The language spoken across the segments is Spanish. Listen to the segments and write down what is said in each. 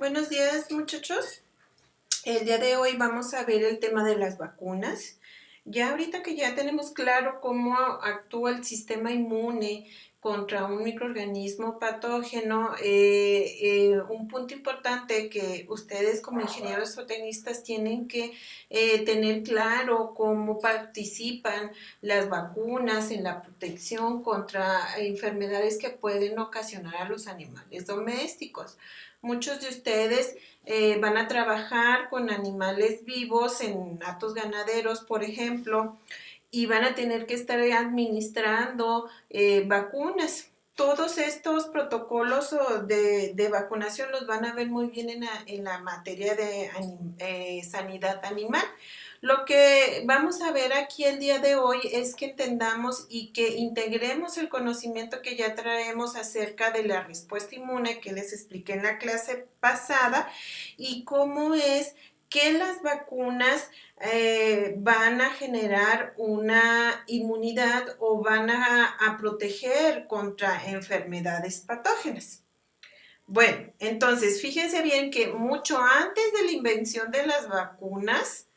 Buenos días, muchachos. El día de hoy vamos a ver el tema de las vacunas. Ya ahorita que ya tenemos claro cómo actúa el sistema inmune contra un microorganismo patógeno, un punto importante que ustedes como ingenieros zootecnistas tienen que tener claro cómo participan las vacunas en la protección contra enfermedades que pueden ocasionar a los animales domésticos. Muchos de ustedes van a trabajar con animales vivos en hatos ganaderos, por ejemplo, y van a tener que estar administrando vacunas. Todos estos protocolos de vacunación los van a ver muy bien en la materia de sanidad animal. Lo que vamos a ver aquí el día de hoy es que entendamos y que integremos el conocimiento que ya traemos acerca de la respuesta inmune que les expliqué en la clase pasada y cómo es que las vacunas van a generar una inmunidad o van a proteger contra enfermedades patógenas. Bueno, entonces fíjense bien que mucho antes de la invención de las vacunas,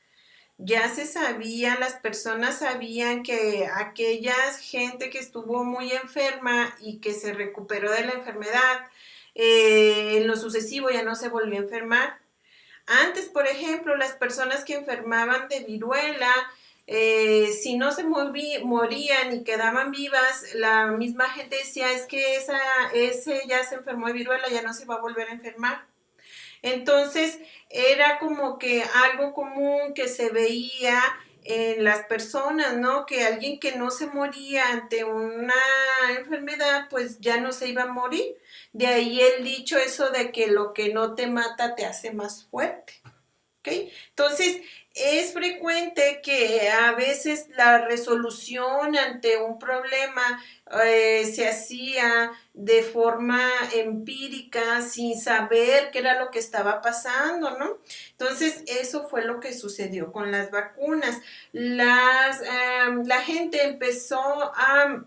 ya se sabía, las personas sabían que aquella gente que estuvo muy enferma y que se recuperó de la enfermedad, en lo sucesivo ya no se volvió a enfermar. Antes, por ejemplo, las personas que enfermaban de viruela, si no se morían y quedaban vivas, la misma gente decía, es que ese ya se enfermó de viruela, ya no se va a volver a enfermar. Entonces, era como que algo común que se veía en las personas, ¿no? Que alguien que no se moría ante una enfermedad, pues ya no se iba a morir. De ahí el dicho eso de que lo que no te mata te hace más fuerte. ¿Okay? Entonces, es frecuente que a veces la resolución ante un problema se hacía de forma empírica, sin saber qué era lo que estaba pasando, ¿no? Entonces, eso fue lo que sucedió con las vacunas. La gente empezó a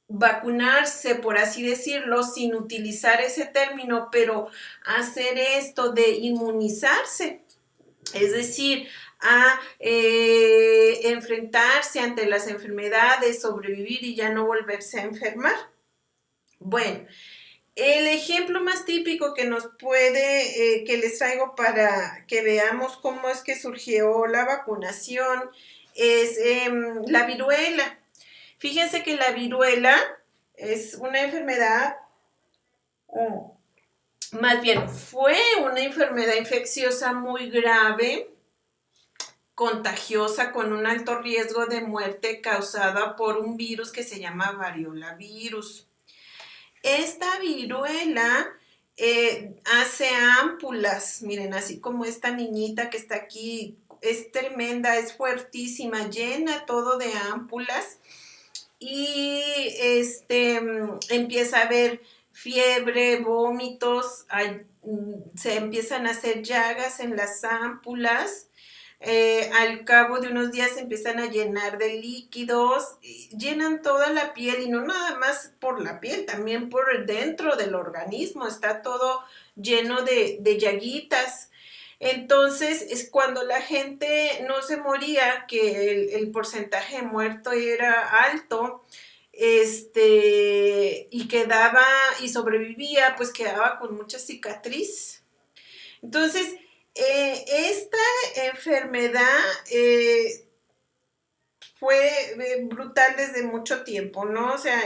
vacunarse, por así decirlo, sin utilizar ese término, pero hacer esto de inmunizarse. Es decir, a enfrentarse ante las enfermedades, sobrevivir y ya no volverse a enfermar. Bueno, el ejemplo más típico que nos puede, que les traigo para que veamos cómo es que surgió la vacunación es la viruela. Fíjense que la viruela es una enfermedad, más bien fue una enfermedad infecciosa muy grave, contagiosa con un alto riesgo de muerte causada por un virus que se llama variola virus. Esta viruela hace ámpulas, miren, así como esta niñita que está aquí, es tremenda, es fuertísima, llena todo de ámpulas y empieza a haber fiebre, vómitos, se empiezan a hacer llagas en las ámpulas. Al cabo de unos días se empiezan a llenar de líquidos, llenan toda la piel y no nada más por la piel, también por dentro del organismo, está todo lleno de llaguitas. Entonces es cuando la gente no se moría, que el porcentaje de muerto era alto, y quedaba y sobrevivía, pues quedaba con mucha cicatriz. Entonces, esta enfermedad fue brutal desde mucho tiempo, ¿no? O sea,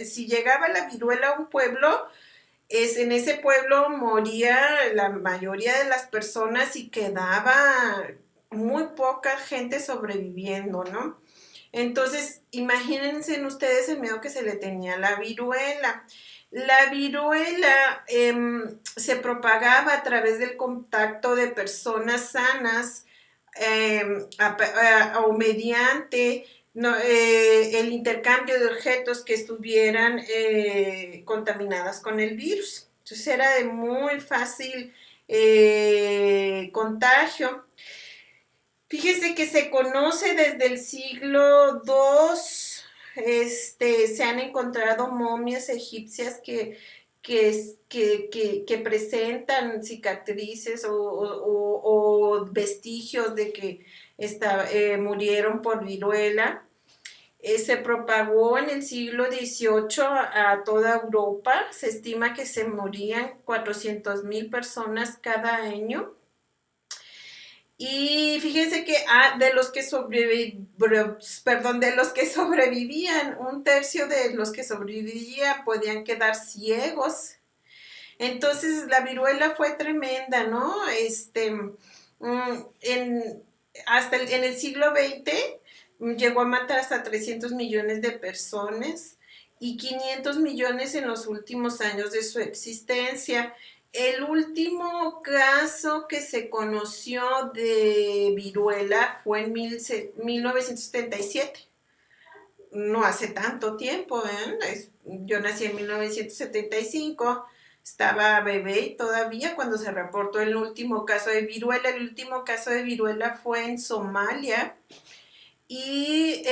si llegaba la viruela a un pueblo, en ese pueblo moría la mayoría de las personas y quedaba muy poca gente sobreviviendo, ¿no? Entonces, imagínense ustedes el miedo que se le tenía a la viruela. La viruela se propagaba a través del contacto de personas sanas o mediante el intercambio de objetos que estuvieran contaminadas con el virus. Entonces era de muy fácil contagio. Fíjese que se conoce desde el siglo II, se han encontrado momias egipcias que presentan cicatrices o vestigios de que murieron por viruela. Se propagó en el siglo XVIII a toda Europa. Se estima que se morían 400,000 personas cada año. Y fíjense que de los que sobrevivían, un tercio de los que sobrevivían podían quedar ciegos. Entonces la viruela fue tremenda, ¿no? Hasta en el siglo XX llegó a matar hasta 300 millones de personas y 500 millones en los últimos años de su existencia. El último caso que se conoció de viruela fue en 1977. No hace tanto tiempo, ¿eh? Yo nací en 1975, estaba bebé todavía cuando se reportó el último caso de viruela. El último caso de viruela fue en Somalia y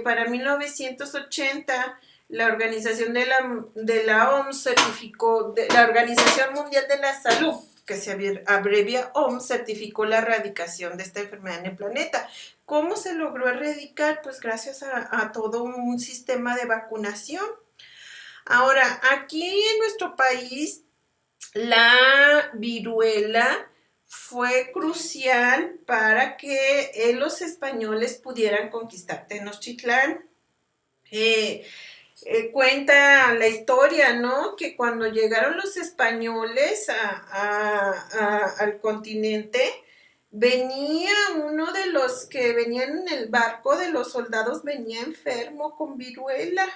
para 1980 la organización de la OMS certificó, la Organización Mundial de la Salud, que se abrevia OMS, certificó la erradicación de esta enfermedad en el planeta. ¿Cómo se logró erradicar? Pues gracias a todo un sistema de vacunación. Ahora, aquí en nuestro país, la viruela fue crucial para que los españoles pudieran conquistar Tenochtitlán. Cuenta la historia, ¿no? Que cuando llegaron los españoles al continente, venía uno de los que venían en el barco de los soldados, venía enfermo con viruela.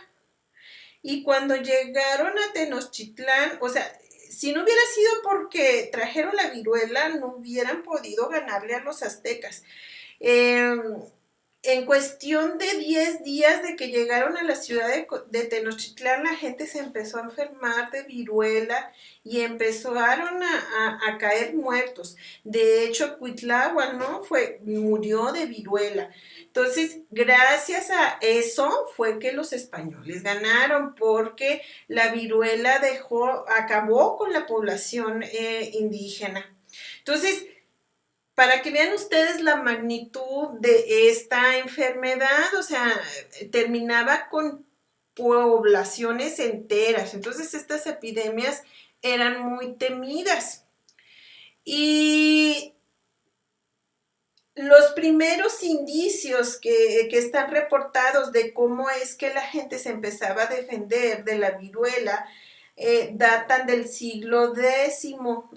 Y cuando llegaron a Tenochtitlán, o sea, si no hubiera sido porque trajeron la viruela, no hubieran podido ganarle a los aztecas. En cuestión de 10 días de que llegaron a la ciudad de Tenochtitlán, la gente se empezó a enfermar de viruela y empezaron a caer muertos. De hecho, Cuitláhuac, ¿no? Murió de viruela. Entonces, gracias a eso fue que los españoles ganaron, porque la viruela acabó con la población indígena. Entonces, para que vean ustedes la magnitud de esta enfermedad, o sea, terminaba con poblaciones enteras. Entonces, estas epidemias eran muy temidas. Y los primeros indicios que están reportados de cómo es que la gente se empezaba a defender de la viruela datan del siglo X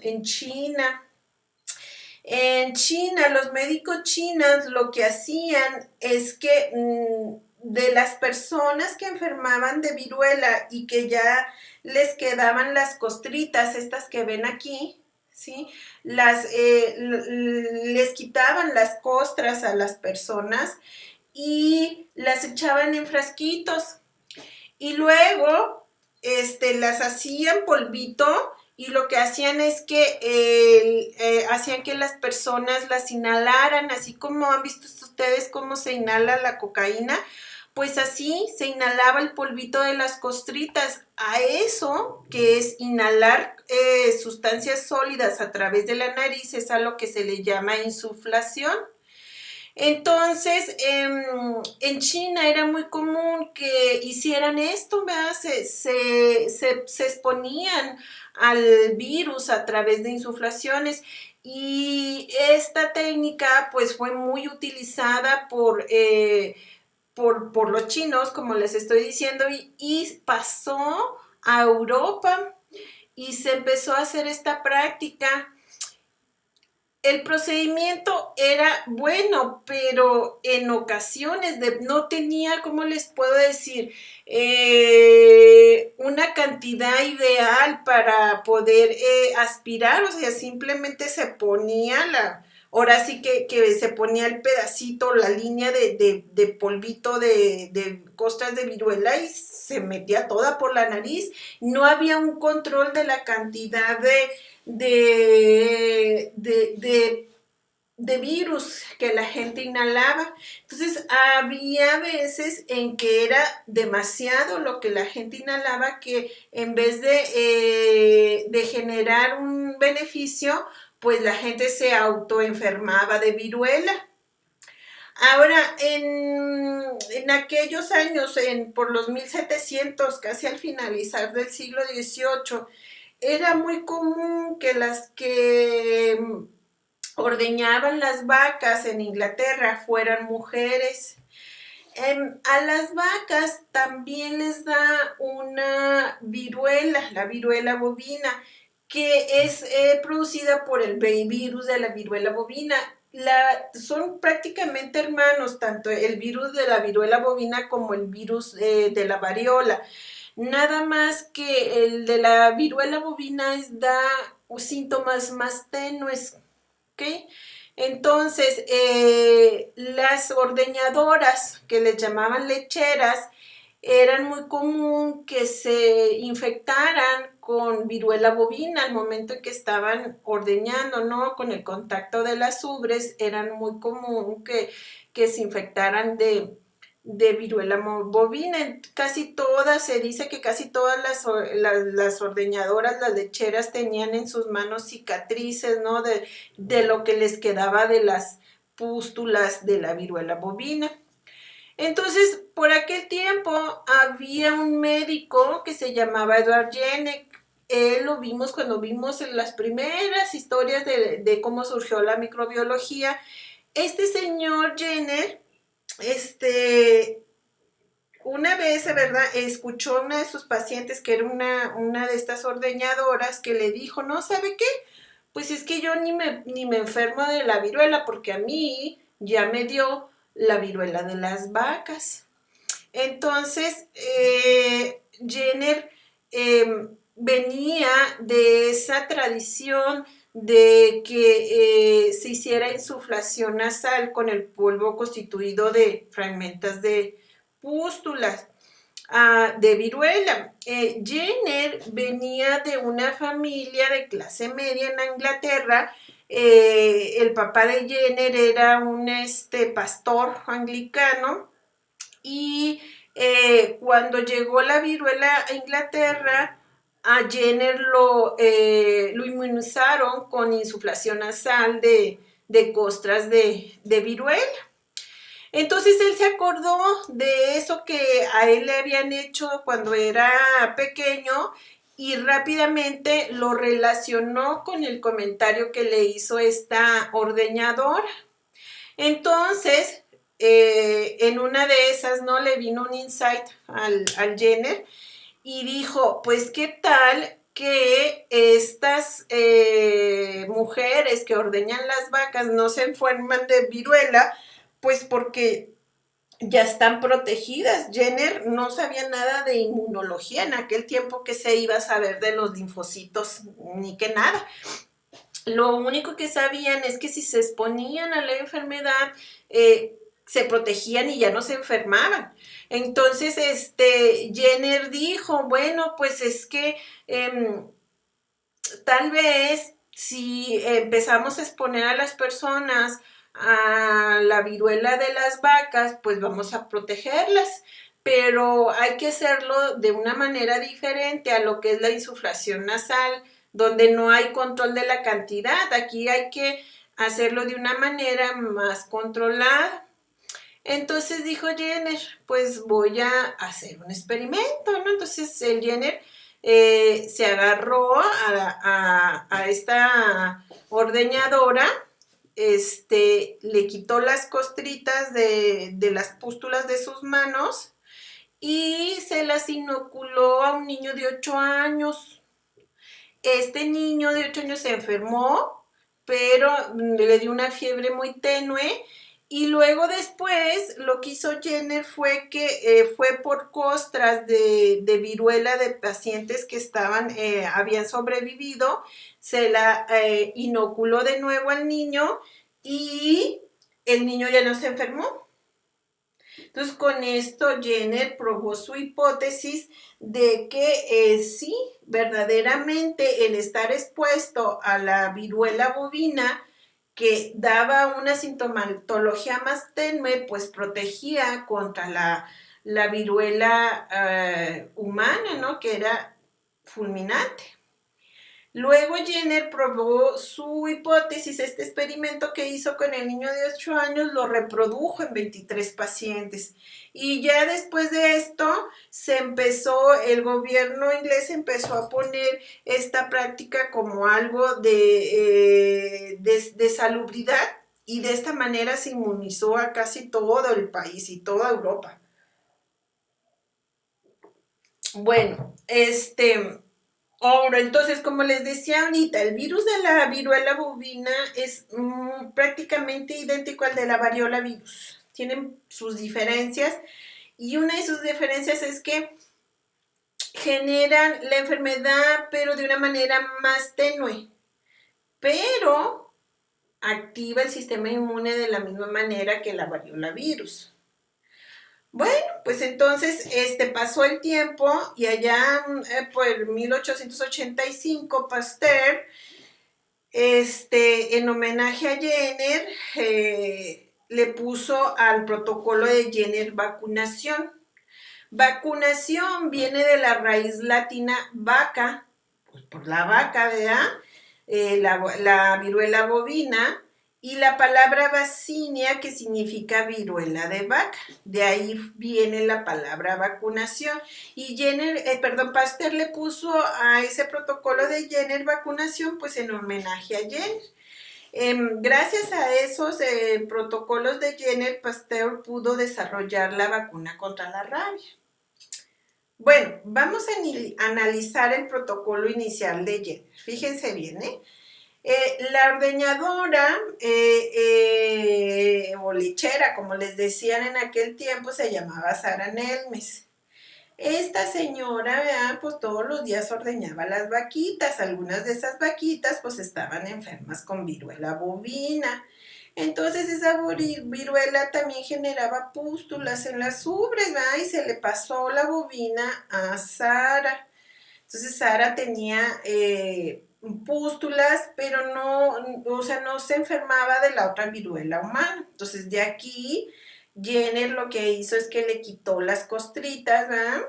en China. En China, los médicos chinos lo que hacían es que de las personas que enfermaban de viruela y que ya les quedaban las costritas, estas que ven aquí, ¿sí? Les quitaban las costras a las personas y las echaban en frasquitos. Y luego las hacían polvito. Y lo que hacían es que hacían que las personas las inhalaran, así como han visto ustedes cómo se inhala la cocaína, pues así se inhalaba el polvito de las costritas. A eso, que es inhalar sustancias sólidas a través de la nariz, es a lo que se le llama insuflación. Entonces, en China era muy común que hicieran esto, ¿verdad? Se exponían al virus a través de insuflaciones, y esta técnica pues fue muy utilizada por los chinos, como les estoy diciendo, y pasó a Europa y se empezó a hacer esta práctica. El procedimiento era bueno, pero en ocasiones no tenía, ¿cómo les puedo decir? Una cantidad ideal para poder aspirar, o sea, simplemente se ponía ahora sí que se ponía el pedacito, la línea de polvito de costras de viruela y se metía toda por la nariz. No había un control de la cantidad de de virus que la gente inhalaba. Entonces había veces en que era demasiado lo que la gente inhalaba, que en vez de generar un beneficio, pues la gente se autoenfermaba de viruela. Ahora, en aquellos años, por los 1700, casi al finalizar del siglo XVIII, era muy común que las que ordeñaban las vacas en Inglaterra fueran mujeres. A las vacas también les da una viruela, la viruela bovina, que es producida por el virus de la viruela bovina. Son prácticamente hermanos, tanto el virus de la viruela bovina como el virus de la variola. Nada más que el de la viruela bovina da síntomas más tenues, ¿ok? Entonces, las ordeñadoras, que les llamaban lecheras, eran muy común que se infectaran con viruela bovina al momento en que estaban ordeñando, ¿no? Con el contacto de las ubres, eran muy común que se infectaran de viruela bovina. Casi todas, se dice que casi todas las ordeñadoras, las lecheras, tenían en sus manos cicatrices, ¿no? De lo que les quedaba de las pústulas de la viruela bovina. Entonces, por aquel tiempo había un médico que se llamaba Edward Jenner. Él lo vimos cuando vimos en las primeras historias de cómo surgió la microbiología. Este señor Jenner, una vez, ¿verdad?, escuchó a una de sus pacientes, que era una de estas ordeñadoras, que le dijo, no, ¿sabe qué? Pues es que yo ni me enfermo de la viruela, porque a mí ya me dio la viruela de las vacas. Entonces, Jenner venía de esa tradición de que se hiciera insuflación nasal con el polvo constituido de fragmentos de pústulas de viruela. Jenner venía de una familia de clase media en Inglaterra. El papá de Jenner era un pastor anglicano, y cuando llegó la viruela a Inglaterra, a Jenner lo inmunizaron con insuflación nasal de costras de viruela. Entonces él se acordó de eso que a él le habían hecho cuando era pequeño, y rápidamente lo relacionó con el comentario que le hizo esta ordeñadora. Entonces, en una de esas, ¿no?, le vino un insight al Jenner, y dijo, pues, ¿qué tal que estas mujeres que ordeñan las vacas no se enferman de viruela? Pues porque ya están protegidas. Jenner no sabía nada de inmunología en aquel tiempo, que se iba a saber de los linfocitos, ni que nada. Lo único que sabían es que si se exponían a la enfermedad, se protegían y ya no se enfermaban. Entonces, Jenner dijo, bueno, pues es que tal vez si empezamos a exponer a las personas a la viruela de las vacas, pues vamos a protegerlas, pero hay que hacerlo de una manera diferente a lo que es la insuflación nasal, donde no hay control de la cantidad. Aquí hay que hacerlo de una manera más controlada. Entonces dijo Jenner, pues voy a hacer un experimento, ¿no? Entonces el Jenner se agarró a esta ordeñadora, le quitó las costritas de las pústulas de sus manos y se las inoculó a un niño de 8 años. Este niño de 8 años se enfermó, pero le dio una fiebre muy tenue, y luego después lo que hizo Jenner fue que fue por costras de viruela de pacientes que habían sobrevivido, se la inoculó de nuevo al niño, y el niño ya no se enfermó. Entonces, con esto Jenner probó su hipótesis de que sí, verdaderamente el estar expuesto a la viruela bovina, que daba una sintomatología más tenue, pues protegía contra la viruela humana, ¿no? Que era fulminante. Luego Jenner probó su hipótesis, este experimento que hizo con el niño de 8 años, lo reprodujo en 23 pacientes. Y ya después de esto, el gobierno inglés empezó a poner esta práctica como algo de salubridad, y de esta manera se inmunizó a casi todo el país y toda Europa. Bueno, ahora, entonces, como les decía ahorita, el virus de la viruela bovina es prácticamente idéntico al de la variola virus. Tienen sus diferencias, y una de sus diferencias es que generan la enfermedad, pero de una manera más tenue, pero activa el sistema inmune de la misma manera que la variola virus. Bueno, pues entonces pasó el tiempo, y allá por 1885 Pasteur, en homenaje a Jenner, le puso al protocolo de Jenner vacunación. Vacunación viene de la raíz latina vaca, pues por la vaca, ¿verdad? La viruela bovina, y la palabra vacinia, que significa viruela de vaca. De ahí viene la palabra vacunación. Y Pasteur le puso a ese protocolo de Jenner vacunación, pues en homenaje a Jenner. Gracias a esos protocolos de Jenner, Pasteur pudo desarrollar la vacuna contra la rabia. Bueno, vamos a analizar el protocolo inicial de Jenner. Fíjense bien, la ordeñadora o lechera, como les decían en aquel tiempo, se llamaba Sarah Nelmes. Esta señora, ¿verdad? Pues todos los días ordeñaba las vaquitas. Algunas de esas vaquitas pues estaban enfermas con viruela bovina. Entonces esa viruela también generaba pústulas en las ubres, ¿verdad? Y se le pasó la bovina a Sara. Entonces Sara tenía pústulas, pero no se enfermaba de la otra viruela humana. Entonces de aquí Jenner lo que hizo es que le quitó las costritas, ¿verdad?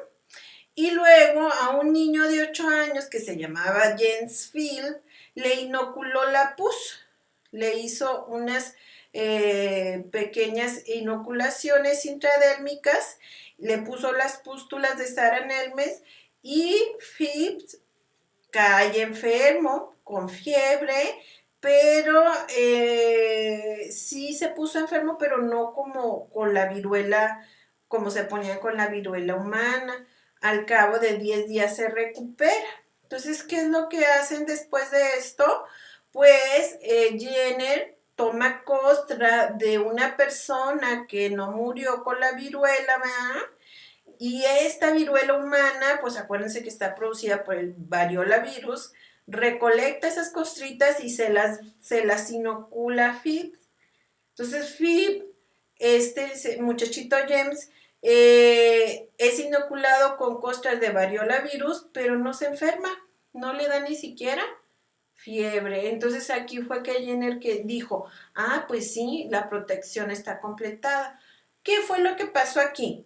Y luego a un niño de 8 años que se llamaba James Field le inoculó la pus. Le hizo unas pequeñas inoculaciones intradérmicas, le puso las pústulas de Sarah Nelmes, y Phipps cae enfermo, con fiebre, pero sí se puso enfermo, pero no como con la viruela, como se ponía con la viruela humana. Al cabo de 10 días se recupera. Entonces, ¿qué es lo que hacen después de esto? Pues Jenner toma costra de una persona que no murió con la viruela, ¿verdad? Y esta viruela humana, pues acuérdense que está producida por el variola virus, recolecta esas costritas y se las inocula a Phip. Entonces Phip, este muchachito James, es inoculado con costras de variola virus, pero no se enferma, no le da ni siquiera fiebre. Entonces aquí fue que Jenner que dijo, pues sí, la protección está completada. ¿Qué fue lo que pasó aquí?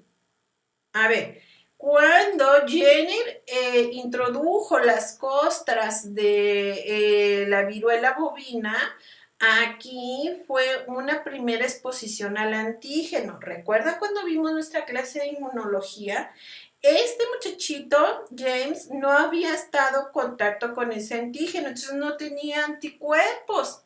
A ver, cuando Jenner introdujo las costras de la viruela bovina, aquí fue una primera exposición al antígeno. ¿Recuerdan cuando vimos nuestra clase de inmunología? Este muchachito, James, no había estado en contacto con ese antígeno, entonces no tenía anticuerpos,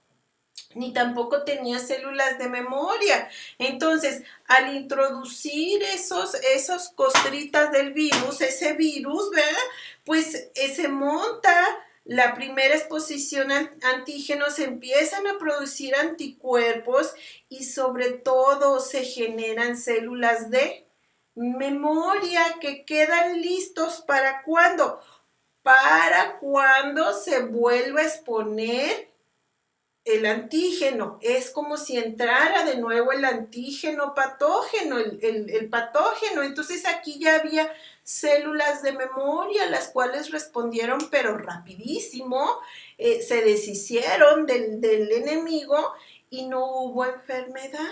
ni tampoco tenía células de memoria. Entonces, al introducir esos costritas del virus, ese virus, ¿verdad? Pues se monta la primera exposición al antígeno, se empiezan a producir anticuerpos, y sobre todo se generan células de memoria que quedan listos para ¿cuándo? Para cuando se vuelva a exponer el antígeno. Es como si entrara de nuevo el antígeno patógeno, el patógeno. Entonces aquí ya había células de memoria, las cuales respondieron pero rapidísimo, se deshicieron del enemigo y no hubo enfermedad.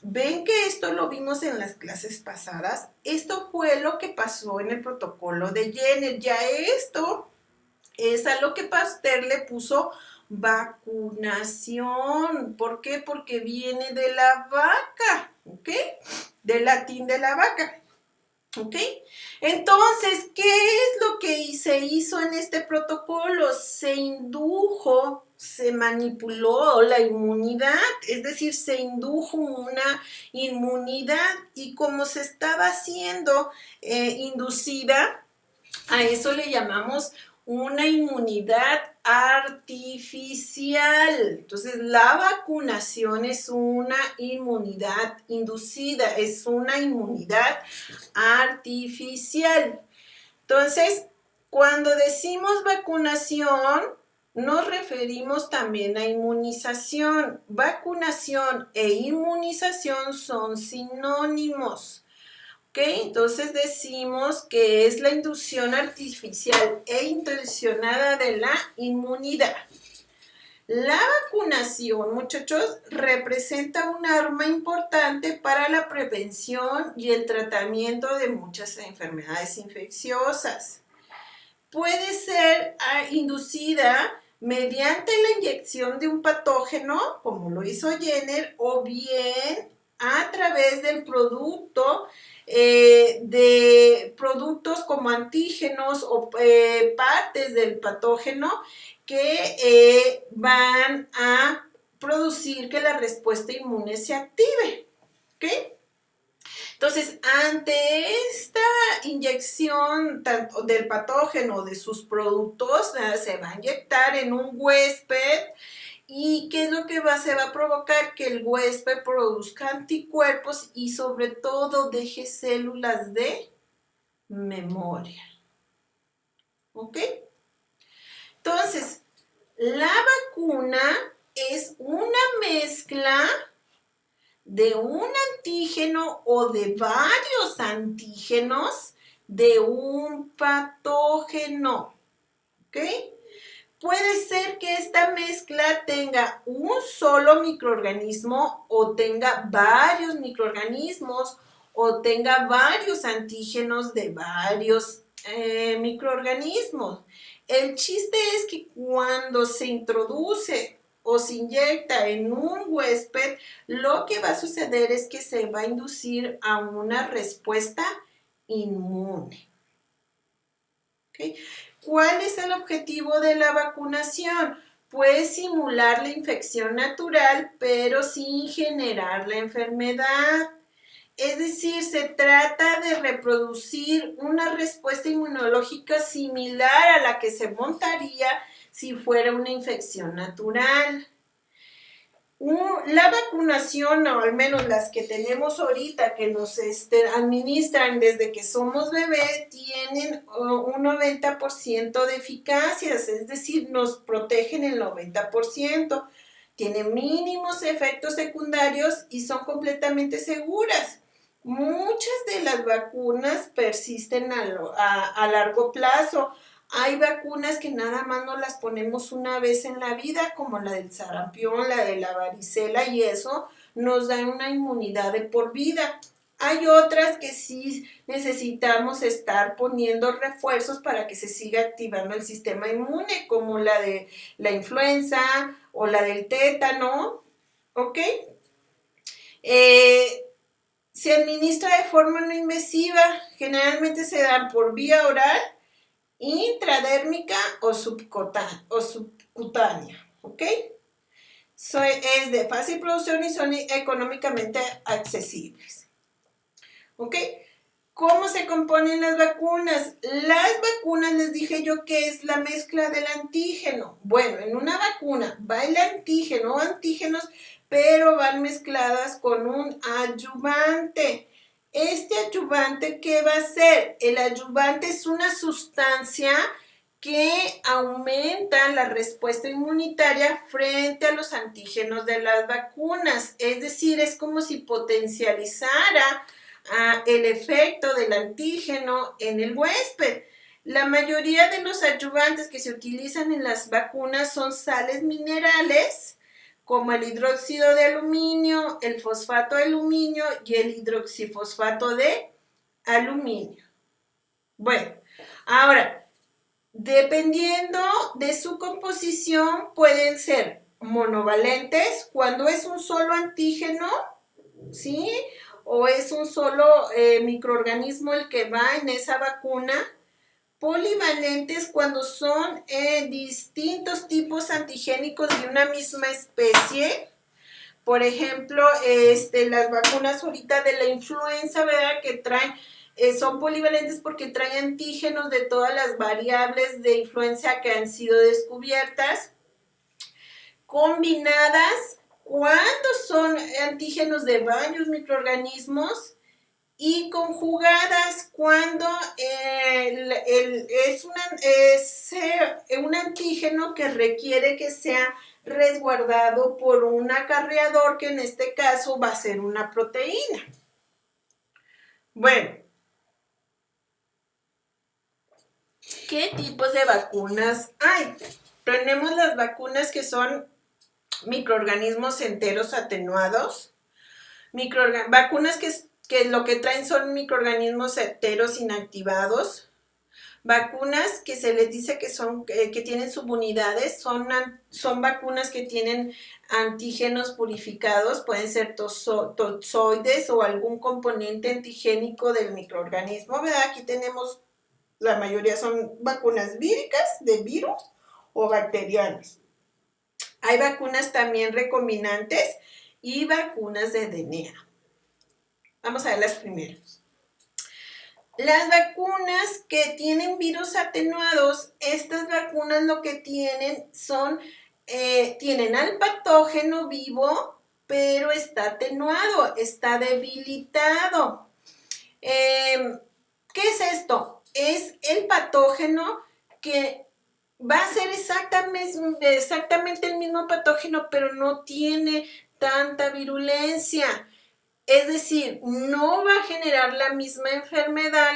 Ven que esto lo vimos en las clases pasadas. Esto fue lo que pasó en el protocolo de Jenner. Ya esto es a lo que Pasteur le puso vacunación. ¿Por qué? Porque viene de la vaca, ¿ok? Del latín de la vaca. ¿Ok? Entonces, ¿qué es lo que se hizo en este protocolo? Se indujo, se manipuló la inmunidad, es decir, se indujo una inmunidad y como se estaba haciendo inducida, a eso le llamamos una inmunidad artificial. Entonces, la vacunación es una inmunidad inducida, es una inmunidad artificial. Entonces, cuando decimos vacunación, nos referimos también a inmunización. Vacunación e inmunización son sinónimos. ¿Ok? Entonces decimos que es la inducción artificial e intencionada de la inmunidad. La vacunación, muchachos, representa un arma importante para la prevención y el tratamiento de muchas enfermedades infecciosas. Puede ser inducida mediante la inyección de un patógeno, como lo hizo Jenner, o bien a través del producto de productos como antígenos o partes del patógeno que van a producir que la respuesta inmune se active. ¿Ok? Entonces, ante esta inyección tanto del patógeno o de sus productos, se va a inyectar en un huésped. ¿Y qué es lo que se va a provocar? Que el huésped produzca anticuerpos y sobre todo deje células de memoria. ¿Ok? Entonces, la vacuna es una mezcla de un antígeno o de varios antígenos de un patógeno. ¿Ok? Puede ser que esta mezcla tenga un solo microorganismo o tenga varios microorganismos o tenga varios antígenos de varios microorganismos. El chiste es que cuando se introduce o se inyecta en un huésped, lo que va a suceder es que se va a inducir a una respuesta inmune. ¿Okay? ¿Cuál es el objetivo de la vacunación? Pues simular la infección natural, pero sin generar la enfermedad. Es decir, se trata de reproducir una respuesta inmunológica similar a la que se montaría si fuera una infección natural. La vacunación, o al menos las que tenemos ahorita, que nos administran desde que somos bebé, tienen un 90% de eficacia, es decir, nos protegen el 90%, tienen mínimos efectos secundarios y son completamente seguras. Muchas de las vacunas persisten a largo plazo. Hay vacunas que nada más nos las ponemos una vez en la vida, como la del sarampión, la de la varicela, y eso nos da una inmunidad de por vida. Hay otras que sí necesitamos estar poniendo refuerzos para que se siga activando el sistema inmune, como la de la influenza o la del tétano, ¿ok? Se administra de forma no invasiva, generalmente se dan por vía oral, intradérmica o subcutánea, ¿ok? Es de fácil producción y son económicamente accesibles, ¿ok? ¿Cómo se componen las vacunas? Las vacunas, les dije yo que es la mezcla del antígeno. Bueno, en una vacuna va el antígeno o antígenos, pero van mezcladas con un adyuvante. Este adyuvante, ¿qué va a hacer? El adyuvante es una sustancia que aumenta la respuesta inmunitaria frente a los antígenos de las vacunas. Es decir, es como si potencializara el efecto del antígeno en el huésped. La mayoría de los adyuvantes que se utilizan en las vacunas son sales minerales, como el hidróxido de aluminio, el fosfato de aluminio y el hidroxifosfato de aluminio. Bueno, ahora, dependiendo de su composición, pueden ser monovalentes cuando es un solo antígeno, ¿sí? O es un solo microorganismo el que va en esa vacuna. Polivalentes cuando son distintos tipos antigénicos de una misma especie. Por ejemplo, las vacunas ahorita de la influenza, ¿verdad? Que traen, son polivalentes porque traen antígenos de todas las variables de influenza que han sido descubiertas. Combinadas cuando son antígenos de varios microorganismos. Y conjugadas cuando es un antígeno que requiere que sea resguardado por un acarreador, que en este caso va a ser una proteína. Bueno, ¿qué tipos de vacunas hay? Tenemos las vacunas que son microorganismos enteros atenuados, vacunas que lo que traen son microorganismos enteros inactivados, vacunas que se les dice que tienen subunidades, son vacunas que tienen antígenos purificados, pueden ser tozoides o algún componente antigénico del microorganismo, ¿verdad? Aquí tenemos, la mayoría son vacunas víricas, de virus o bacterianas. Hay vacunas también recombinantes y vacunas de DNA. Vamos a ver las primeras. Las vacunas que tienen virus atenuados, estas vacunas lo que tienen tienen al patógeno vivo, pero está atenuado, está debilitado. ¿Qué es esto? Es el patógeno que va a ser exactamente el mismo patógeno, pero no tiene tanta virulencia. Es decir, no va a generar la misma enfermedad,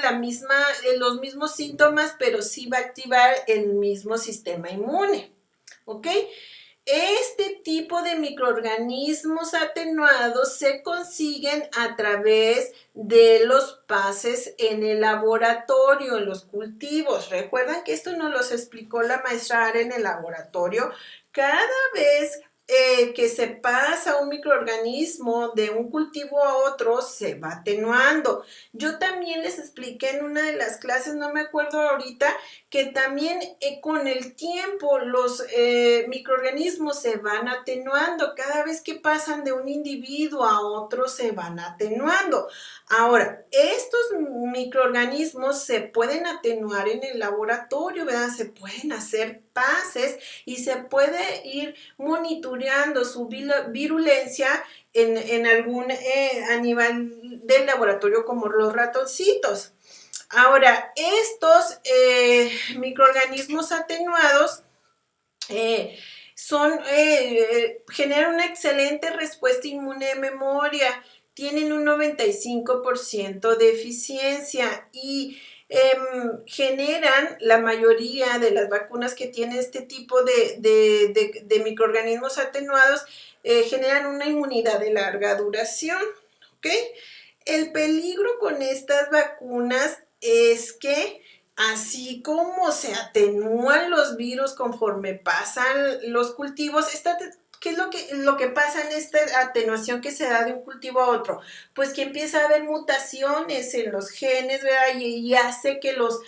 los mismos síntomas, pero sí va a activar el mismo sistema inmune. ¿Ok? Este tipo de microorganismos atenuados se consiguen a través de los pases en el laboratorio, en los cultivos. Recuerdan que esto nos lo explicó la maestra Ara en el laboratorio. Cada vez que se pasa un microorganismo de un cultivo a otro, se va atenuando. Yo también les expliqué en una de las clases, no me acuerdo ahorita, que también con el tiempo los microorganismos se van atenuando. Cada vez que pasan de un individuo a otro, se van atenuando. Ahora, estos microorganismos se pueden atenuar en el laboratorio, ¿verdad? Se pueden hacer pases y se puede ir monitoreando su virulencia en algún animal del laboratorio, como los ratoncitos. Ahora, estos microorganismos atenuados generan una excelente respuesta inmune de memoria, tienen un 95% de eficiencia y generan, la mayoría de las vacunas que tienen este tipo de microorganismos atenuados, generan una inmunidad de larga duración, ¿ok? El peligro con estas vacunas es que así como se atenúan los virus conforme pasan los cultivos, ¿qué es lo que pasa en esta atenuación que se da de un cultivo a otro? Pues que empieza a haber mutaciones en los genes, ¿verdad? Y hace que los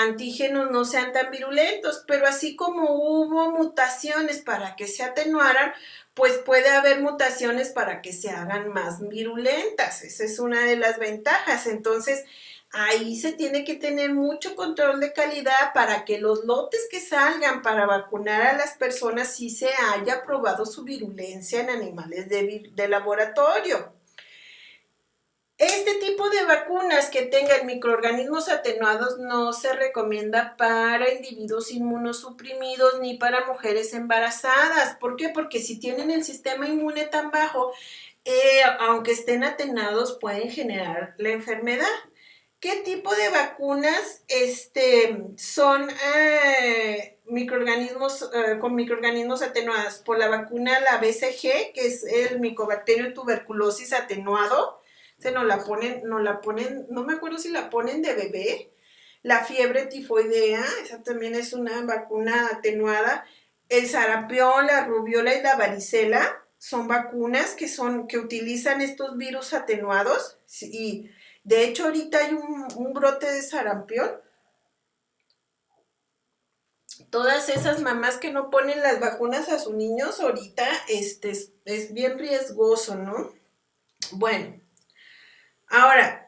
antígenos no sean tan virulentos, pero así como hubo mutaciones para que se atenuaran, pues puede haber mutaciones para que se hagan más virulentas. Esa es una de las ventajas. Entonces, ahí se tiene que tener mucho control de calidad para que los lotes que salgan para vacunar a las personas sí se haya probado su virulencia en animales de laboratorio. Este tipo de vacunas que tengan microorganismos atenuados no se recomienda para individuos inmunosuprimidos ni para mujeres embarazadas. ¿Por qué? Porque si tienen el sistema inmune tan bajo, aunque estén atenuados, pueden generar la enfermedad. ¿Qué tipo de vacunas son microorganismos con microorganismos atenuados? Por la vacuna, la BCG, que es el Mycobacterium tuberculosis atenuado. No me acuerdo si la ponen de bebé. La fiebre tifoidea, esa también es una vacuna atenuada. El sarampión, la rubiola y la varicela son vacunas que utilizan estos virus atenuados. Y de hecho ahorita hay un brote de sarampión. Todas esas mamás que no ponen las vacunas a sus niños ahorita, es bien riesgoso, ¿no? Bueno, ahora,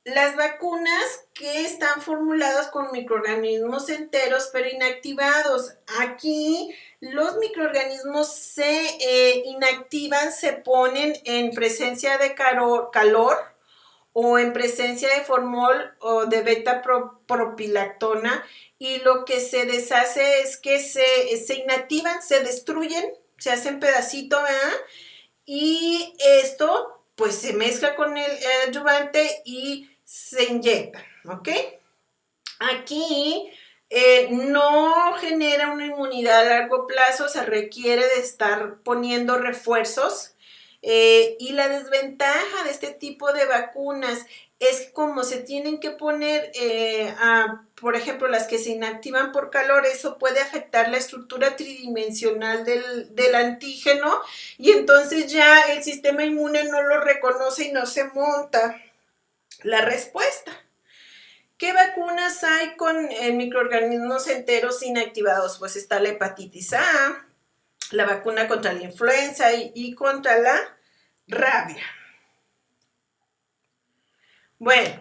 las vacunas que están formuladas con microorganismos enteros pero inactivados. Aquí los microorganismos se inactivan, se ponen en presencia de calor o en presencia de formol o de beta-propilactona, y lo que se deshace es que se inactivan, se destruyen, se hacen pedacitos, ¿verdad? Y esto pues se mezcla con el adyuvante y se inyecta, ¿ok? Aquí no genera una inmunidad a largo plazo, se requiere de estar poniendo refuerzos, y la desventaja de este tipo de vacunas es como se tienen que poner, por ejemplo, las que se inactivan por calor, eso puede afectar la estructura tridimensional del antígeno, y entonces ya el sistema inmune no lo reconoce y no se monta la respuesta. ¿Qué vacunas hay con microorganismos enteros inactivados? Pues está la hepatitis A, la vacuna contra la influenza y contra la rabia. Bueno,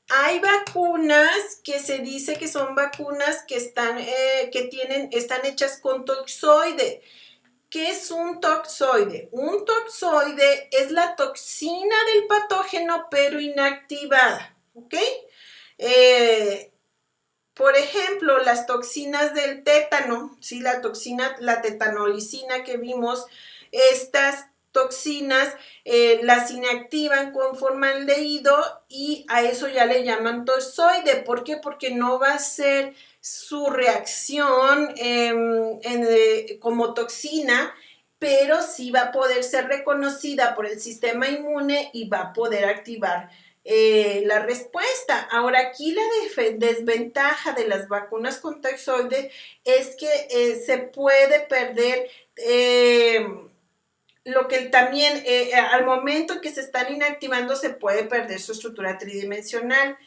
hay vacunas que se dice que son vacunas que están hechas con toxoide. ¿Qué es un toxoide? Un toxoide es la toxina del patógeno pero inactivada, ¿ok? Por ejemplo, las toxinas del tétano, ¿sí? La tetanolicina que vimos, estas toxinas las inactivan con formaldehído y a eso ya le llaman toxoide. ¿Por qué? Porque no va a ser su reacción como toxina, pero sí va a poder ser reconocida por el sistema inmune y va a poder activar la respuesta. Ahora, aquí la desventaja de las vacunas con toxoide es que se puede perder lo que también al momento en que se están inactivando se puede perder su estructura tridimensional,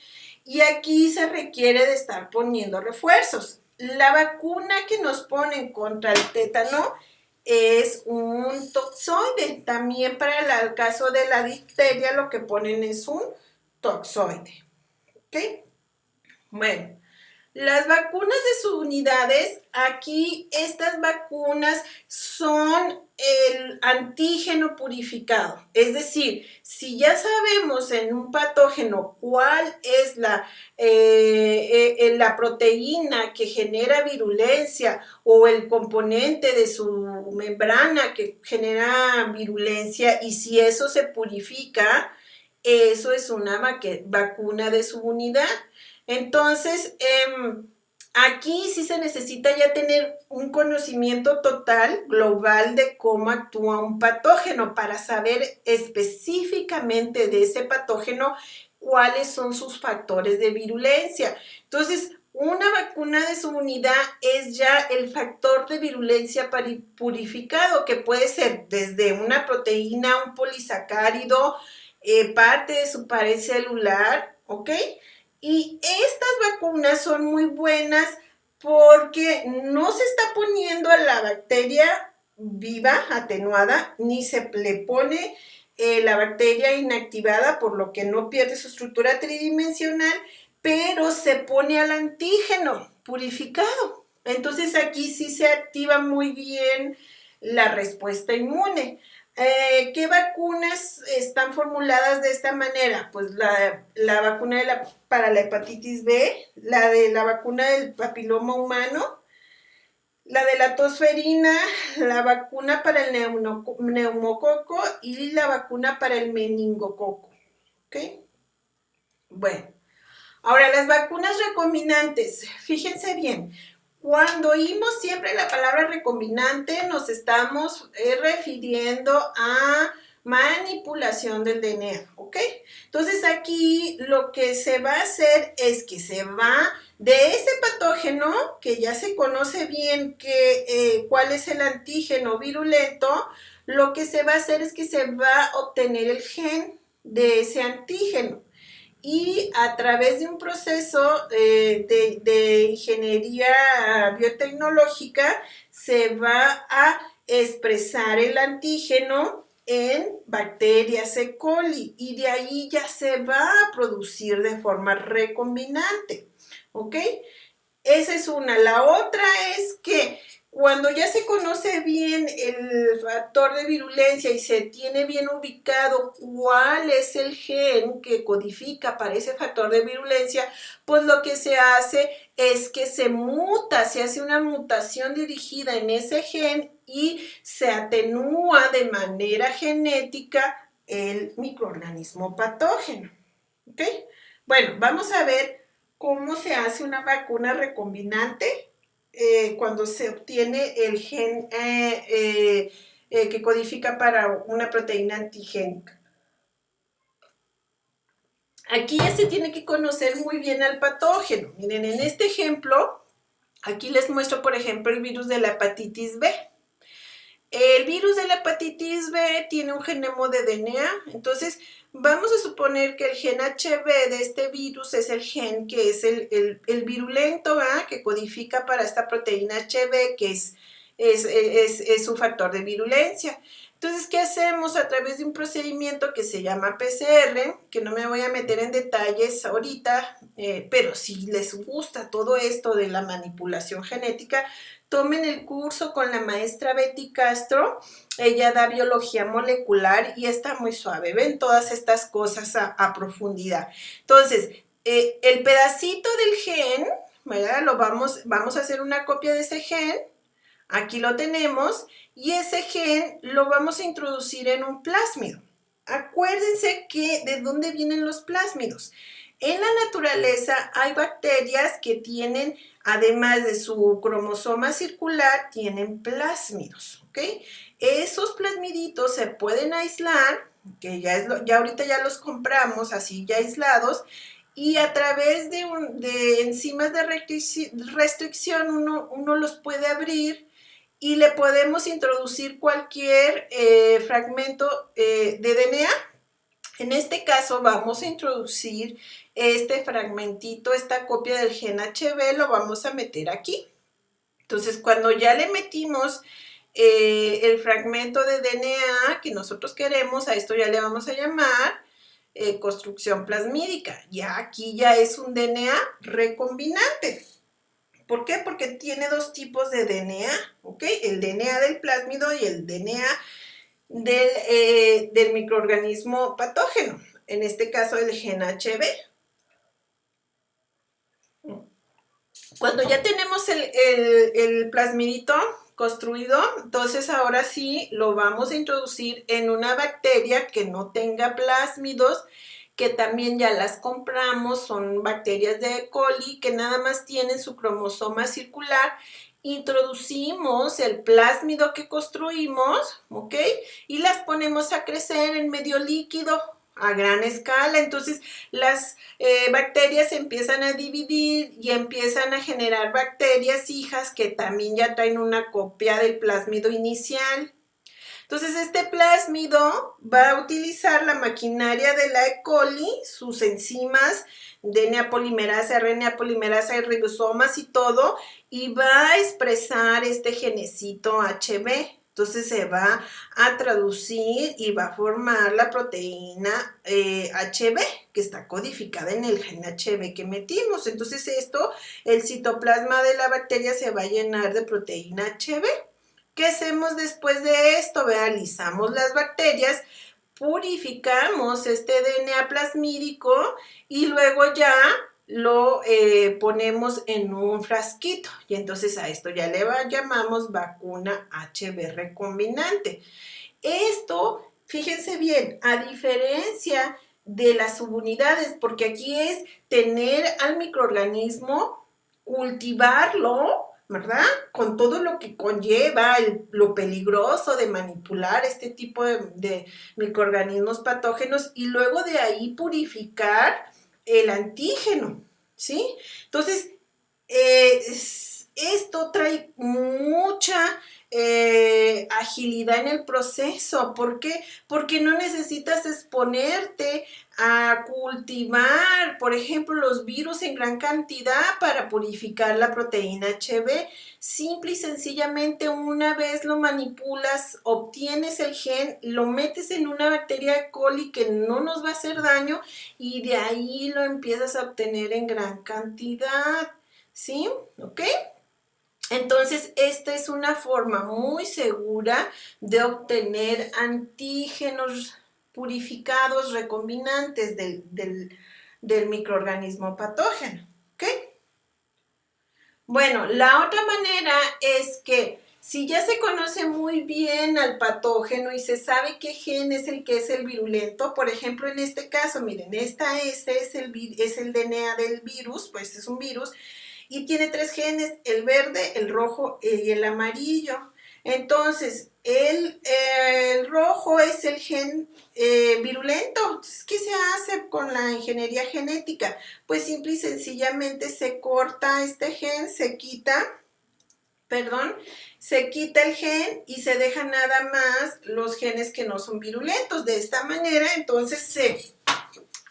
y aquí se requiere de estar poniendo refuerzos. La vacuna que nos ponen contra el tétano es un toxoide. También para el caso de la difteria lo que ponen es un toxoide, ¿ok? Bueno, las vacunas de subunidades, aquí estas vacunas son el antígeno purificado. Es decir, si ya sabemos en un patógeno cuál es la proteína que genera virulencia o el componente de su membrana que genera virulencia, y si eso se purifica, eso es una vacuna de subunidad. Entonces, aquí sí se necesita ya tener un conocimiento total, global, de cómo actúa un patógeno para saber específicamente de ese patógeno cuáles son sus factores de virulencia. Entonces, una vacuna de subunidad es ya el factor de virulencia purificado, que puede ser desde una proteína, un polisacárido, parte de su pared celular, ¿ok? Y estas vacunas son muy buenas porque no se está poniendo a la bacteria viva, atenuada, ni se le pone la bacteria inactivada, por lo que no pierde su estructura tridimensional, pero se pone al antígeno purificado. Entonces aquí sí se activa muy bien la respuesta inmune. ¿Qué vacunas están formuladas de esta manera? Pues la vacuna para la hepatitis B, la vacuna del papiloma humano, la de la tosferina, la vacuna para el neumococo y la vacuna para el meningococo. ¿Ok? Bueno, ahora las vacunas recombinantes, fíjense bien, cuando oímos siempre la palabra recombinante nos estamos refiriendo a manipulación del DNA, ¿ok? Entonces aquí lo que se va a hacer es que se va de ese patógeno, que ya se conoce bien cuál es el antígeno virulento, lo que se va a hacer es que se va a obtener el gen de ese antígeno y a través de un proceso de ingeniería biotecnológica se va a expresar el antígeno en bacterias E. coli y de ahí ya se va a producir de forma recombinante, ¿ok? Esa es una. La otra es que cuando ya se conoce bien el factor de virulencia y se tiene bien ubicado cuál es el gen que codifica para ese factor de virulencia, pues lo que se hace es que se muta, se hace una mutación dirigida en ese gen y se atenúa de manera genética el microorganismo patógeno. ¿Ok? Bueno, vamos a ver cómo se hace una vacuna recombinante cuando se obtiene el gen que codifica para una proteína antigénica. Aquí ya se tiene que conocer muy bien al patógeno. Miren, en este ejemplo, aquí les muestro, por ejemplo, el virus de la hepatitis B. El virus de la hepatitis B tiene un genoma de DNA, entonces vamos a suponer que el gen HB de este virus es el gen que es el virulento, ¿verdad? Que codifica para esta proteína HB, que es su factor de virulencia. Entonces, ¿qué hacemos? A través de un procedimiento que se llama PCR, que no me voy a meter en detalles ahorita, pero si les gusta todo esto de la manipulación genética, tomen el curso con la maestra Betty Castro. Ella da biología molecular y está muy suave. Ven todas estas cosas a profundidad. Entonces, el pedacito del gen, ¿verdad? Vamos a hacer una copia de ese gen. Aquí lo tenemos y ese gen lo vamos a introducir en un plásmido. Acuérdense que de dónde vienen los plásmidos. En la naturaleza hay bacterias que tienen, además de su cromosoma circular, tienen plásmidos, ¿ok? Esos plasmiditos se pueden aislar, que ya ahorita ya los compramos así ya aislados, y a través de enzimas de restricción uno los puede abrir y le podemos introducir cualquier fragmento de DNA. En este caso vamos a introducir este fragmentito, esta copia del gen HB, lo vamos a meter aquí. Entonces, cuando ya le metimos el fragmento de DNA que nosotros queremos, a esto ya le vamos a llamar construcción plasmídica. Ya aquí ya es un DNA recombinante. ¿Por qué? Porque tiene dos tipos de DNA, ¿ok? El DNA del plásmido y el DNA del microorganismo patógeno, en este caso el gen HB. Cuando ya tenemos el plasmidito construido, entonces ahora sí lo vamos a introducir en una bacteria que no tenga plásmidos, que también ya las compramos, son bacterias de E. coli que nada más tienen su cromosoma circular. Introducimos el plásmido que construimos, ¿ok? Y las ponemos a crecer en medio líquido a gran escala. Entonces las bacterias se empiezan a dividir y empiezan a generar bacterias hijas que también ya traen una copia del plásmido inicial. Entonces, este plásmido va a utilizar la maquinaria de la E. coli, sus enzimas, DNA polimerasa, RNA polimerasa, ribosomas y todo, y va a expresar este genecito HB. Entonces se va a traducir y va a formar la proteína HB, que está codificada en el gen HB que metimos. Entonces el citoplasma de la bacteria se va a llenar de proteína HB. ¿Qué hacemos después de esto? Analizamos las bacterias, purificamos este DNA plasmídico y luego ya lo ponemos en un frasquito y entonces a esto ya le llamamos vacuna HB recombinante. Esto, fíjense bien, a diferencia de las subunidades, porque aquí es tener al microorganismo, cultivarlo, ¿verdad? Con todo lo que conlleva, lo peligroso de manipular este tipo de microorganismos patógenos y luego de ahí purificar el antígeno, ¿sí? Entonces, esto trae mucha agilidad en el proceso. ¿Por qué? Porque no necesitas exponerte a cultivar, por ejemplo, los virus en gran cantidad para purificar la proteína HB. Simple y sencillamente una vez lo manipulas, obtienes el gen, lo metes en una bacteria E. coli que no nos va a hacer daño y de ahí lo empiezas a obtener en gran cantidad. ¿Sí? ¿Ok? Entonces, esta es una forma muy segura de obtener antígenos purificados recombinantes del microorganismo patógeno. ¿Ok? Bueno, la otra manera es que si ya se conoce muy bien al patógeno y se sabe qué gen es el que es el virulento, por ejemplo, en este caso, miren, esta S es el DNA del virus, pues es un virus, y tiene 3 genes, el verde, el rojo y el amarillo. Entonces, el rojo es el gen virulento. Entonces, ¿qué se hace con la ingeniería genética? Pues simple y sencillamente se corta este gen, se quita el gen y se deja nada más los genes que no son virulentos. De esta manera, entonces se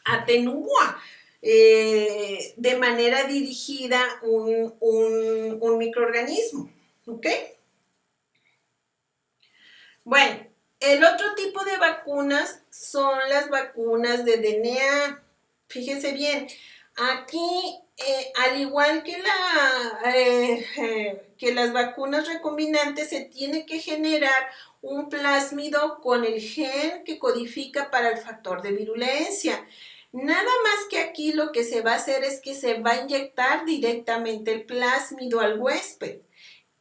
atenúa de manera dirigida un microorganismo. ¿Ok? Bueno, el otro tipo de vacunas son las vacunas de DNA. Fíjense bien, aquí, al igual que las vacunas recombinantes, se tiene que generar un plásmido con el gen que codifica para el factor de virulencia. Nada más que aquí lo que se va a hacer es que se va a inyectar directamente el plásmido al huésped.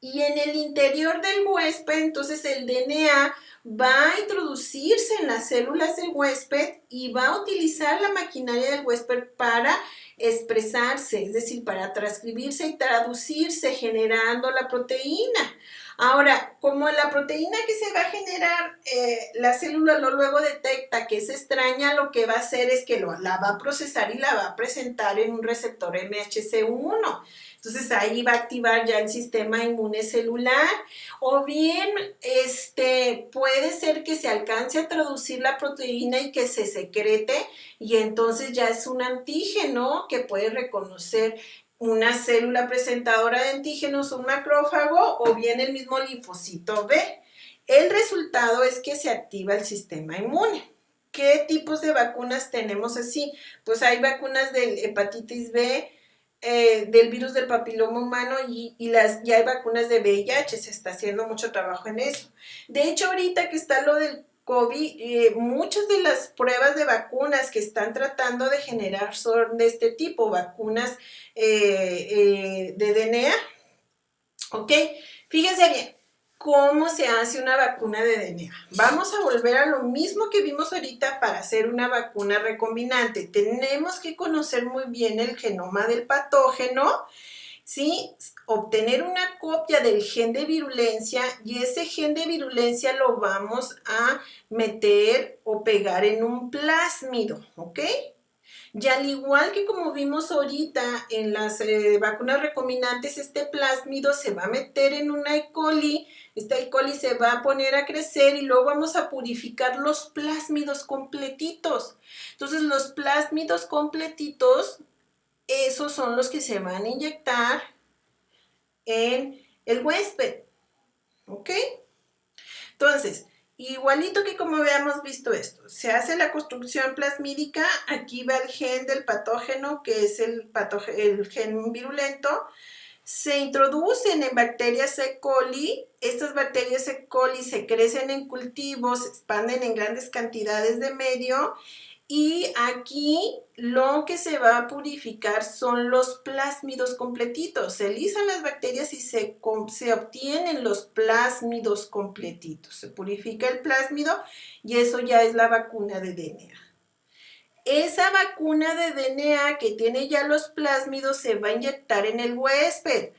Y en el interior del huésped, entonces el DNA va a introducirse en las células del huésped y va a utilizar la maquinaria del huésped para expresarse, es decir, para transcribirse y traducirse generando la proteína. Ahora, como la proteína que se va a generar, la célula luego detecta que es extraña, lo que va a hacer es que la va a procesar y la va a presentar en un receptor MHC1. Entonces ahí va a activar ya el sistema inmune celular, o bien puede ser que se alcance a traducir la proteína y que se secrete y entonces ya es un antígeno que puede reconocer una célula presentadora de antígenos, un macrófago o bien el mismo linfocito B. El resultado es que se activa el sistema inmune. ¿Qué tipos de vacunas tenemos así? Pues hay vacunas de hepatitis B, del virus del papiloma humano ya hay vacunas de VIH, se está haciendo mucho trabajo en eso. De hecho, ahorita que está lo del COVID, muchas de las pruebas de vacunas que están tratando de generar son de este tipo, vacunas de DNA. ¿Ok? Fíjense bien, ¿cómo se hace una vacuna de DNA? Vamos a volver a lo mismo que vimos ahorita para hacer una vacuna recombinante. Tenemos que conocer muy bien el genoma del patógeno, ¿sí? Obtener una copia del gen de virulencia y ese gen de virulencia lo vamos a meter o pegar en un plásmido, ¿ok? Y al igual que como vimos ahorita en las vacunas recombinantes, este plásmido se va a meter en una E. coli, esta E. coli se va a poner a crecer y luego vamos a purificar los plásmidos completitos. Entonces los plásmidos completitos, esos son los que se van a inyectar en el huésped, ¿ok? Entonces, igualito que como habíamos visto esto, se hace la construcción plasmídica, aquí va el gen del patógeno, que es el gen virulento, se introducen en bacterias E. coli, estas bacterias E. coli se crecen en cultivos, se expanden en grandes cantidades de medio Y aquí lo que se va a purificar son los plásmidos completitos. Se lisan las bacterias y se obtienen los plásmidos completitos. Se purifica el plásmido y eso ya es la vacuna de DNA. Esa vacuna de DNA que tiene ya los plásmidos se va a inyectar en el huésped.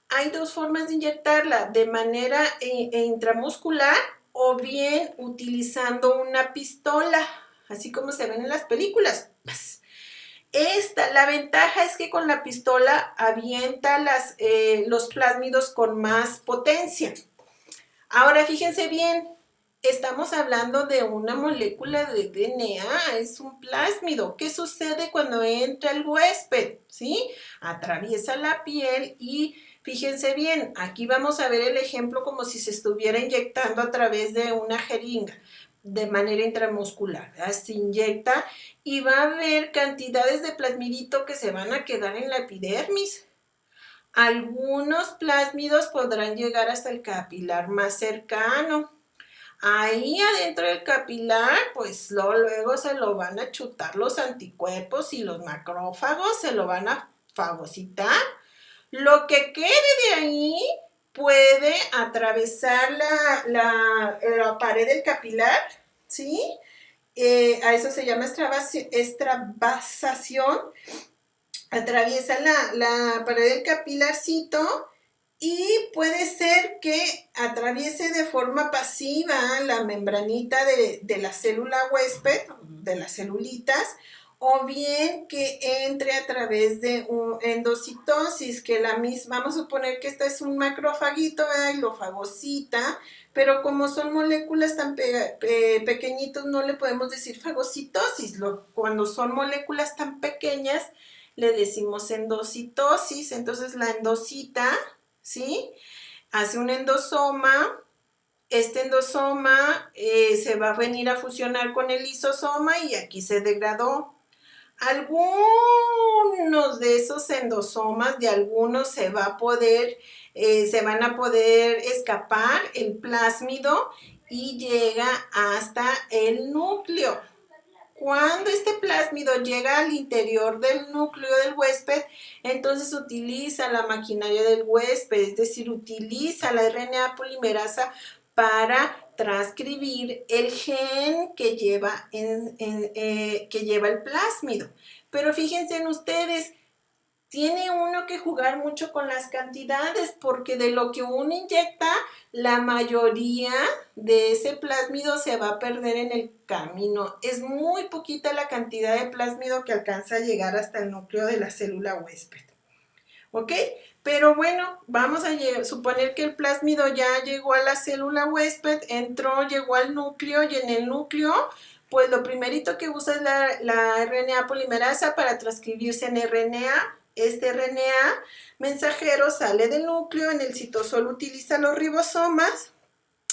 Hay dos formas de inyectarla, de manera intramuscular o bien utilizando una pistola, así como se ven en las películas. La ventaja es que con la pistola avienta los plásmidos con más potencia. Ahora fíjense bien, estamos hablando de una molécula de DNA, es un plásmido. ¿Qué sucede cuando entra el huésped? ¿Sí? Atraviesa la piel y fíjense bien, aquí vamos a ver el ejemplo como si se estuviera inyectando a través de una jeringa de manera intramuscular. Se inyecta y va a haber cantidades de plasmidito que se van a quedar en la epidermis. Algunos plásmidos podrán llegar hasta el capilar más cercano. Ahí adentro del capilar, pues luego se lo van a chutar los anticuerpos y los macrófagos se lo van a fagocitar. Lo que quede de ahí puede atravesar la pared del capilar, ¿sí? A eso se llama extravasación. Atraviesa la pared del capilarcito y puede ser que atraviese de forma pasiva la membranita de la célula huésped, de las celulitas, o bien que entre a través de endocitosis, que vamos a suponer que esta es un macrofagito, ¿verdad? Y lo fagocita, pero como son moléculas tan pequeñitos, no le podemos decir fagocitosis. Cuando son moléculas tan pequeñas, le decimos endocitosis. Entonces la endocita, ¿sí? Hace un endosoma. Este endosoma se va a venir a fusionar con el lisosoma y aquí se degradó. Algunos de esos endosomas, de algunos se van a poder escapar el plásmido y llega hasta el núcleo. Cuando este plásmido llega al interior del núcleo del huésped, entonces utiliza la maquinaria del huésped, es decir, utiliza la RNA polimerasa para transcribir el gen que lleva el plásmido. Pero fíjense en ustedes, tiene uno que jugar mucho con las cantidades porque de lo que uno inyecta, la mayoría de ese plásmido se va a perder en el camino. Es muy poquita la cantidad de plásmido que alcanza a llegar hasta el núcleo de la célula huésped. ¿Ok? Pero bueno, vamos a suponer que el plásmido ya llegó a la célula huésped, llegó al núcleo y en el núcleo, pues lo primerito que usa es la RNA polimerasa para transcribirse en RNA. Este RNA mensajero sale del núcleo, en el citosol utiliza los ribosomas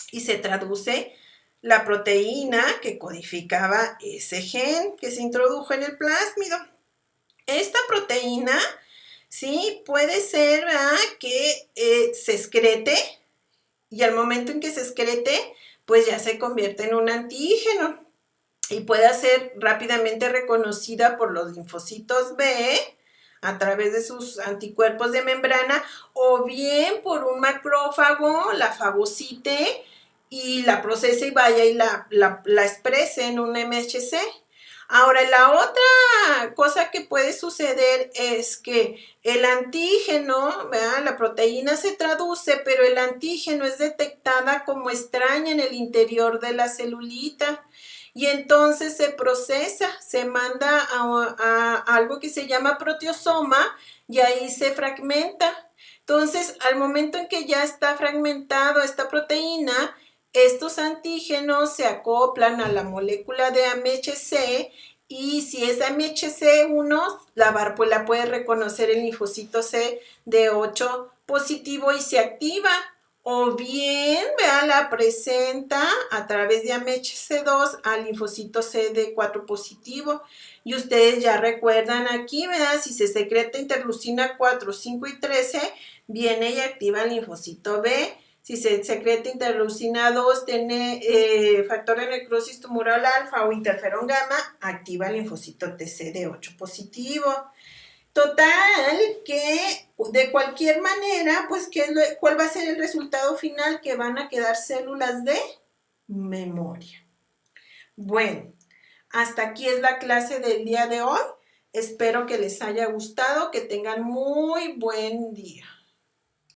y se traduce la proteína que codificaba ese gen que se introdujo en el plásmido. Esta proteína, sí, puede ser que se excrete y al momento en que se excrete, pues ya se convierte en un antígeno y puede ser rápidamente reconocida por los linfocitos B a través de sus anticuerpos de membrana o bien por un macrófago, la fagocite y la procese y vaya y la exprese en un MHC. Ahora, la otra cosa que puede suceder es que el antígeno, ¿verdad? La proteína se traduce, pero el antígeno es detectada como extraña en el interior de la celulita. Y entonces se procesa, se manda a algo que se llama proteosoma y ahí se fragmenta. Entonces, al momento en que ya está fragmentado esta proteína, estos antígenos se acoplan a la molécula de MHC y si es MHC1, la puede reconocer el linfocito C de 8 positivo y se activa. O bien, la presenta a través de MHC2 al linfocito CD4 positivo. Y ustedes ya recuerdan aquí, ¿verdad? Si se secreta interleucina 4, 5 y 13, viene y activa el linfocito B. Si se secreta interleucina 2, tiene factor de necrosis tumoral alfa o interferón gamma, activa el linfocito TCD8 positivo. Total, que de cualquier manera, pues, ¿cuál va a ser el resultado final? Que van a quedar células de memoria. Bueno, hasta aquí es la clase del día de hoy. Espero que les haya gustado, que tengan muy buen día.